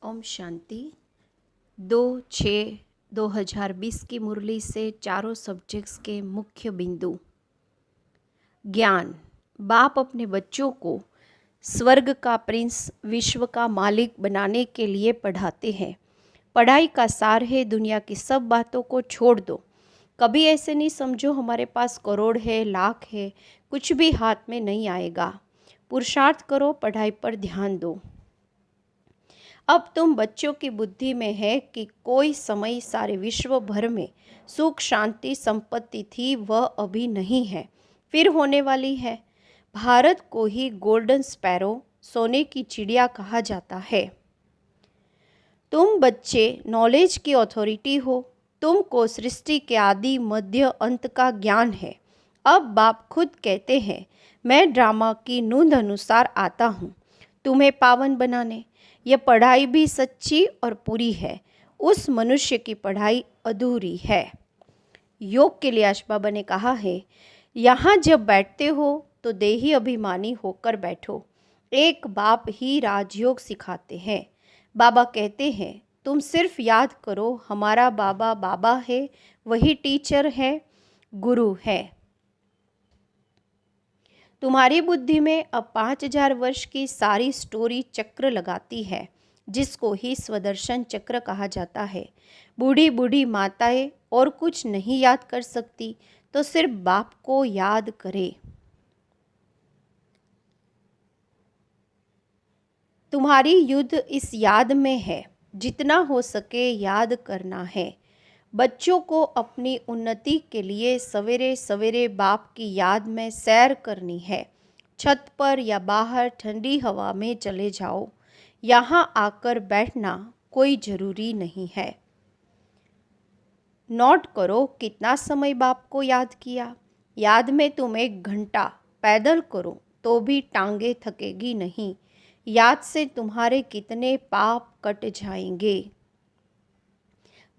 ओम शांति। 2/6/2020 की मुरली से चारों सब्जेक्ट्स के मुख्य बिंदु। ज्ञान। बाप अपने बच्चों को स्वर्ग का प्रिंस, विश्व का मालिक बनाने के लिए पढ़ाते हैं। पढ़ाई का सार है दुनिया की सब बातों को छोड़ दो। कभी ऐसे नहीं समझो हमारे पास करोड़ है, लाख है, कुछ भी हाथ में नहीं आएगा। पुरुषार्थ करो, पढ़ाई पर ध्यान दो। अब तुम बच्चों की बुद्धि में है कि कोई समय सारे विश्व भर में सुख, शांति, संपत्ति थी, वह अभी नहीं है, फिर होने वाली है। भारत को ही गोल्डन स्पैरो, सोने की चिड़िया कहा जाता है। तुम बच्चे नॉलेज की अथॉरिटी हो। तुमको सृष्टि के आदि, मध्य, अंत का ज्ञान है। अब बाप खुद कहते हैं, मैं ड्रामा की नूंद अनुसार आता हूँ तुम्हें पावन बनाने। यह पढ़ाई भी सच्ची और पूरी है। उस मनुष्य की पढ़ाई अधूरी है। योग के लिए आश बाबा ने कहा है, यहाँ जब बैठते हो तो देही अभिमानी होकर बैठो। एक बाप ही राजयोग सिखाते हैं। बाबा कहते हैं, तुम सिर्फ याद करो, हमारा बाबा बाबा है, वही टीचर है, गुरु है। तुम्हारी बुद्धि में अब 5000 वर्ष की सारी स्टोरी चक्र लगाती है, जिसको ही स्वदर्शन चक्र कहा जाता है। बूढ़ी बूढ़ी माताएं और कुछ नहीं याद कर सकती तो सिर्फ बाप को याद करे। तुम्हारी युद्ध इस याद में है, जितना हो सके याद करना है। बच्चों को अपनी उन्नति के लिए सवेरे सवेरे बाप की याद में सैर करनी है। छत पर या बाहर ठंडी हवा में चले जाओ, यहाँ आकर बैठना कोई ज़रूरी नहीं है। नोट करो कितना समय बाप को याद किया। याद में तुम 1 घंटा पैदल करो तो भी टांगे थकेगी नहीं। याद से तुम्हारे कितने पाप कट जाएंगे।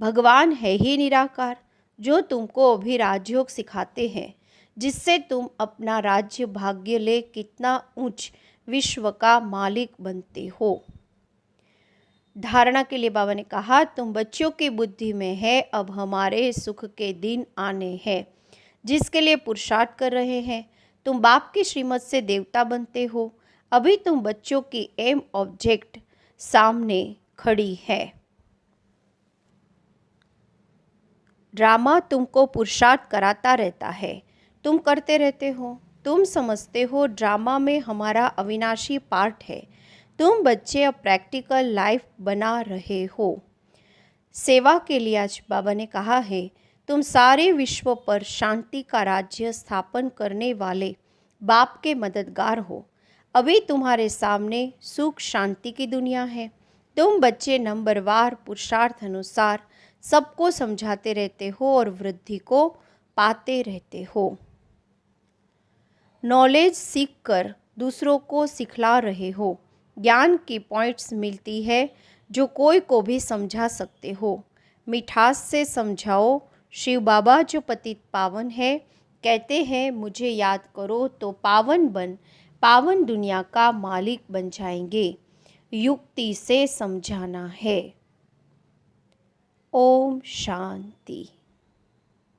भगवान है ही निराकार, जो तुमको अभी राजयोग सिखाते हैं, जिससे तुम अपना राज्य भाग्य ले कितना ऊंच विश्व का मालिक बनते हो। धारणा के लिए बाबा ने कहा, तुम बच्चों की बुद्धि में है, अब हमारे सुख के दिन आने हैं, जिसके लिए पुरुषार्थ कर रहे हैं। तुम बाप की श्रीमत से देवता बनते हो। अभी तुम बच्चों की एम ऑब्जेक्ट सामने खड़ी है। ड्रामा तुमको पुरुषार्थ कराता रहता है, तुम करते रहते हो। तुम समझते हो ड्रामा में हमारा अविनाशी पार्ट है। तुम बच्चे अब प्रैक्टिकल लाइफ बना रहे हो। सेवा के लिए आज बाबा ने कहा है, तुम सारे विश्व पर शांति का राज्य स्थापन करने वाले बाप के मददगार हो। अभी तुम्हारे सामने सुख शांति की दुनिया है। तुम बच्चे नंबरवार पुरुषार्थ अनुसार सबको समझाते रहते हो और वृद्धि को पाते रहते हो। नॉलेज सीखकर दूसरों को सिखला रहे हो। ज्ञान की पॉइंट्स मिलती है जो कोई को भी समझा सकते हो। मिठास से समझाओ। शिव बाबा जो पतित पावन है, कहते हैं मुझे याद करो तो पावन बन पावन दुनिया का मालिक बन जाएंगे। युक्ति से समझाना है। ओम शांति।